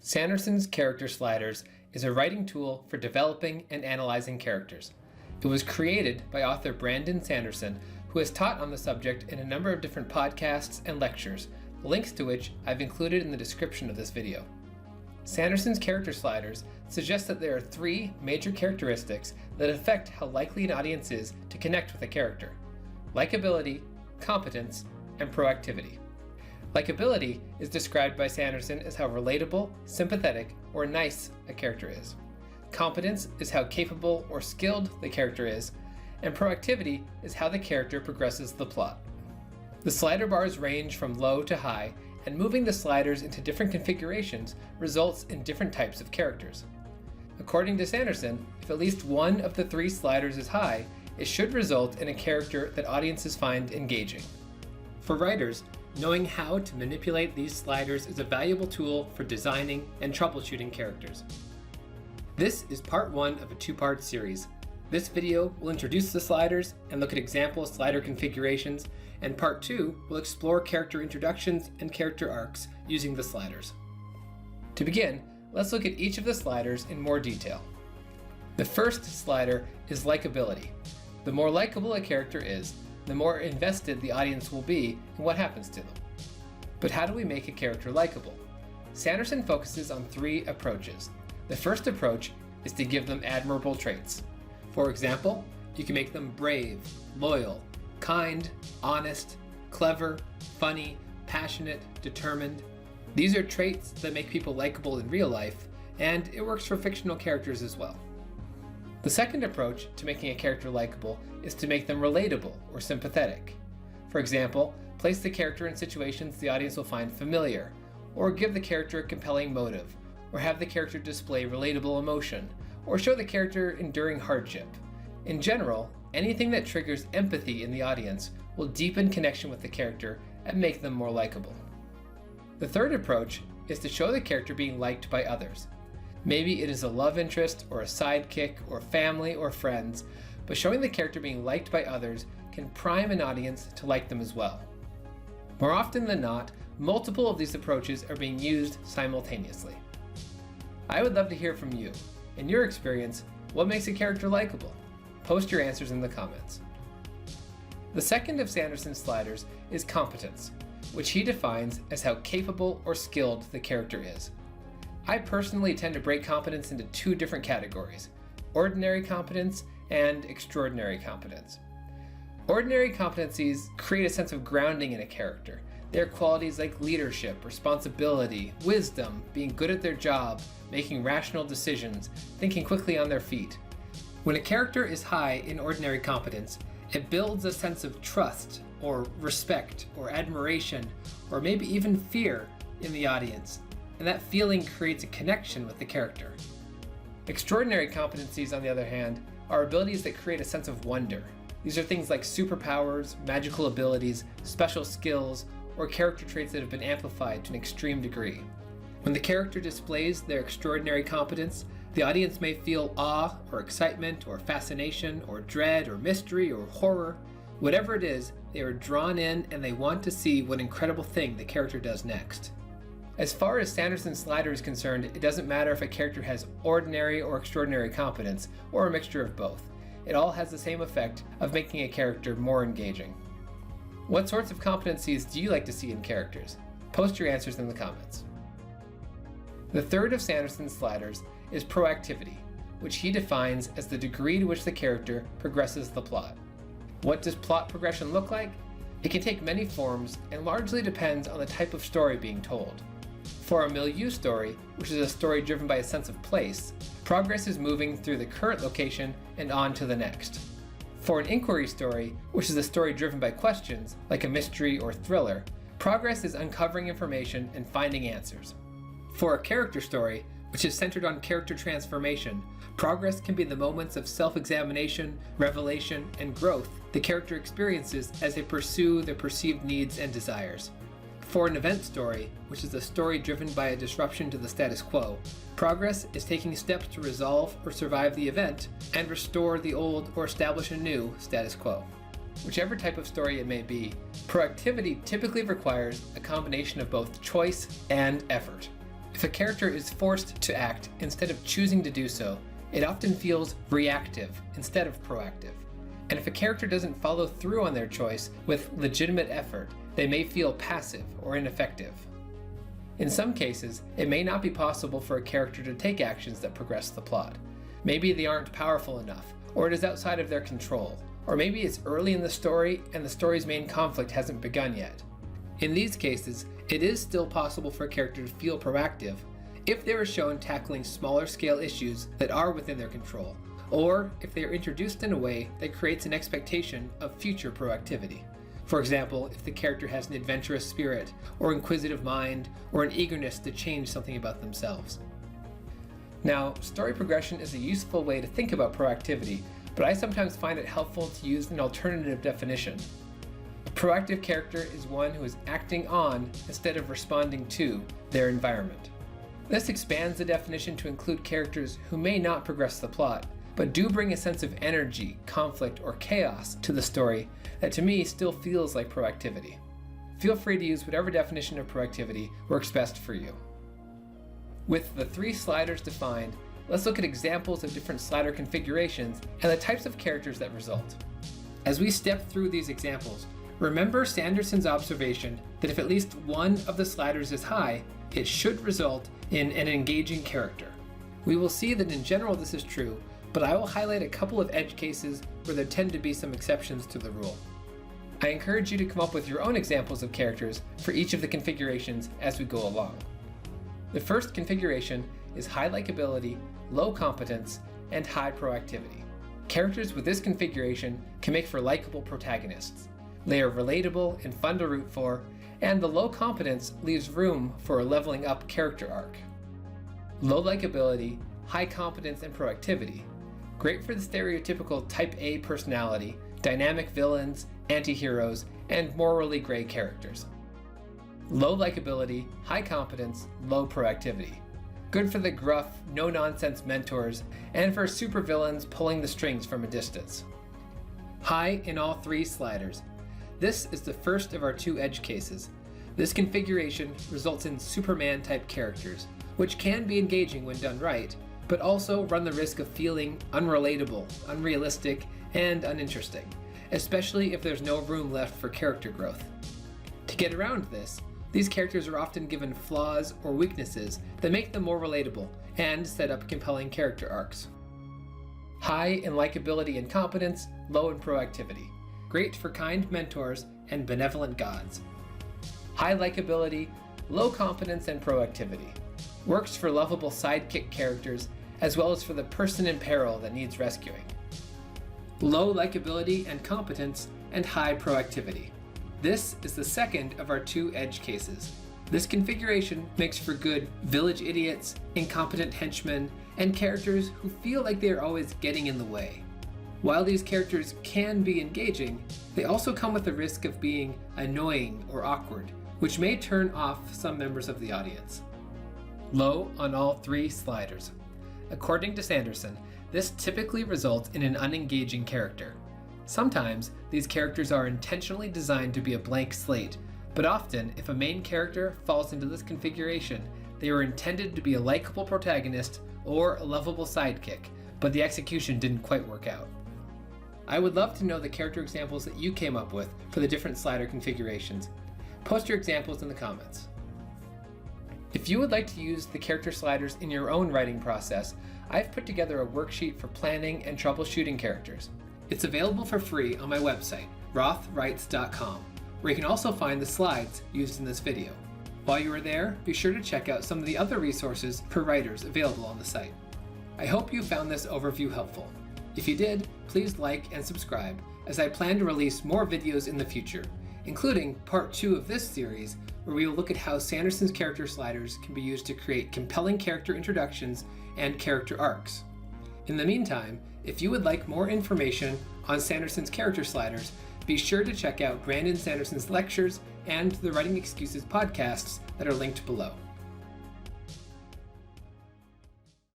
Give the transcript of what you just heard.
Sanderson's Character Sliders is a writing tool for developing and analyzing characters. It was created by author Brandon Sanderson, who has taught on the subject in a number of different podcasts and lectures, links to which I've included in the description of this video. Sanderson's Character Sliders suggests that there are three major characteristics that affect how likely an audience is to connect with a character: likability, competence, and proactivity. Likability is described by Sanderson as how relatable, sympathetic, or nice a character is. Competence is how capable or skilled the character is, and proactivity is how the character progresses the plot. The slider bars range from low to high, and moving the sliders into different configurations results in different types of characters. According to Sanderson, if at least one of the three sliders is high, it should result in a character that audiences find engaging. For writers, knowing how to manipulate these sliders is a valuable tool for designing and troubleshooting characters. This is part one of a two-part series. This video will introduce the sliders and look at example slider configurations, and part two will explore character introductions and character arcs using the sliders. To begin, let's look at each of the sliders in more detail. The first slider is likability. The more likable a character is, the more invested the audience will be in what happens to them. But how do we make a character likable? Sanderson focuses on three approaches. The first approach is to give them admirable traits. For example, you can make them brave, loyal, kind, honest, clever, funny, passionate, determined. These are traits that make people likable in real life, and it works for fictional characters as well. The second approach to making a character likable is to make them relatable or sympathetic. For example, place the character in situations the audience will find familiar, or give the character a compelling motive, or have the character display relatable emotion, or show the character enduring hardship. In general, anything that triggers empathy in the audience will deepen connection with the character and make them more likable. The third approach is to show the character being liked by others. Maybe it is a love interest or a sidekick or family or friends, but showing the character being liked by others can prime an audience to like them as well. More often than not, multiple of these approaches are being used simultaneously. I would love to hear from you. In your experience, what makes a character likable? Post your answers in the comments. The second of Sanderson's sliders is competence, which he defines as how capable or skilled the character is. I personally tend to break competence into two different categories: ordinary competence and extraordinary competence. Ordinary competencies create a sense of grounding in a character. They are qualities like leadership, responsibility, wisdom, being good at their job, making rational decisions, thinking quickly on their feet. When a character is high in ordinary competence, it builds a sense of trust, or respect, or admiration, or maybe even fear in the audience, and that feeling creates a connection with the character. Extraordinary competencies, on the other hand, are abilities that create a sense of wonder. These are things like superpowers, magical abilities, special skills, or character traits that have been amplified to an extreme degree. When the character displays their extraordinary competence, the audience may feel awe or excitement or fascination or dread or mystery or horror. Whatever it is, they are drawn in and they want to see what incredible thing the character does next. As far as Sanderson's slider is concerned, it doesn't matter if a character has ordinary or extraordinary competence, or a mixture of both. It all has the same effect of making a character more engaging. What sorts of competencies do you like to see in characters? Post your answers in the comments. The third of Sanderson's sliders is proactivity, which he defines as the degree to which the character progresses the plot. What does plot progression look like? It can take many forms and largely depends on the type of story being told. For a milieu story, which is a story driven by a sense of place, progress is moving through the current location and on to the next. For an inquiry story, which is a story driven by questions, like a mystery or thriller, progress is uncovering information and finding answers. For a character story, which is centered on character transformation, progress can be the moments of self-examination, revelation, and growth the character experiences as they pursue their perceived needs and desires. For an event story, which is a story driven by a disruption to the status quo, progress is taking steps to resolve or survive the event and restore the old or establish a new status quo. Whichever type of story it may be, proactivity typically requires a combination of both choice and effort. If a character is forced to act instead of choosing to do so, it often feels reactive instead of proactive. And if a character doesn't follow through on their choice with legitimate effort, they may feel passive or ineffective. In some cases, it may not be possible for a character to take actions that progress the plot. Maybe they aren't powerful enough, or it is outside of their control, or maybe it's early in the story and the story's main conflict hasn't begun yet. In these cases, it is still possible for a character to feel proactive if they are shown tackling smaller scale issues that are within their control, or if they are introduced in a way that creates an expectation of future proactivity. For example, if the character has an adventurous spirit, or inquisitive mind, or an eagerness to change something about themselves. Now, story progression is a useful way to think about proactivity, but I sometimes find it helpful to use an alternative definition. A proactive character is one who is acting on instead of responding to their environment. This expands the definition to include characters who may not progress the plot, but do bring a sense of energy, conflict, or chaos to the story that to me still feels like proactivity. Feel free to use whatever definition of proactivity works best for you. With the 3 sliders defined, let's look at examples of different slider configurations and the types of characters that result. As we step through these examples, remember Sanderson's observation that if at least one of the sliders is high, it should result in an engaging character. We will see that in general this is true, but I will highlight a couple of edge cases where there tend to be some exceptions to the rule. I encourage you to come up with your own examples of characters for each of the configurations as we go along. The first configuration is high likability, low competence, and high proactivity. Characters with this configuration can make for likable protagonists. They are relatable and fun to root for, and the low competence leaves room for a leveling up character arc. Low likability, high competence, and proactivity. Great for the stereotypical type A personality, dynamic villains, anti-heroes, and morally gray characters. Low likability, high competence, low proactivity. Good for the gruff, no-nonsense mentors, and for supervillains pulling the strings from a distance. High in all 3 sliders. This is the first of our 2 edge cases. This configuration results in Superman-type characters, which can be engaging when done right, but also run the risk of feeling unrelatable, unrealistic, and uninteresting, especially if there's no room left for character growth. To get around this, these characters are often given flaws or weaknesses that make them more relatable and set up compelling character arcs. High in likability and competence, low in proactivity. Great for kind mentors and benevolent gods. High likability, low competence and proactivity. Works for lovable sidekick characters as well as for the person in peril that needs rescuing. Low likability and competence and high proactivity. This is the second of our 2 edge cases. This configuration makes for good village idiots, incompetent henchmen, and characters who feel like they are always getting in the way. While these characters can be engaging, they also come with the risk of being annoying or awkward, which may turn off some members of the audience. Low on all 3 sliders. According to Sanderson, this typically results in an unengaging character. Sometimes, these characters are intentionally designed to be a blank slate, but often, if a main character falls into this configuration, they were intended to be a likable protagonist or a lovable sidekick, but the execution didn't quite work out. I would love to know the character examples that you came up with for the different slider configurations. Post your examples in the comments. If you would like to use the character sliders in your own writing process, I've put together a worksheet for planning and troubleshooting characters. It's available for free on my website, rothwrites.com, where you can also find the slides used in this video. While you are there, be sure to check out some of the other resources for writers available on the site. I hope you found this overview helpful. If you did, please like and subscribe, as I plan to release more videos in the future, including part 2 of this series, where we will look at how Sanderson's character sliders can be used to create compelling character introductions and character arcs. In the meantime, if you would like more information on Sanderson's character sliders, be sure to check out Brandon Sanderson's lectures and the Writing Excuses podcasts that are linked below.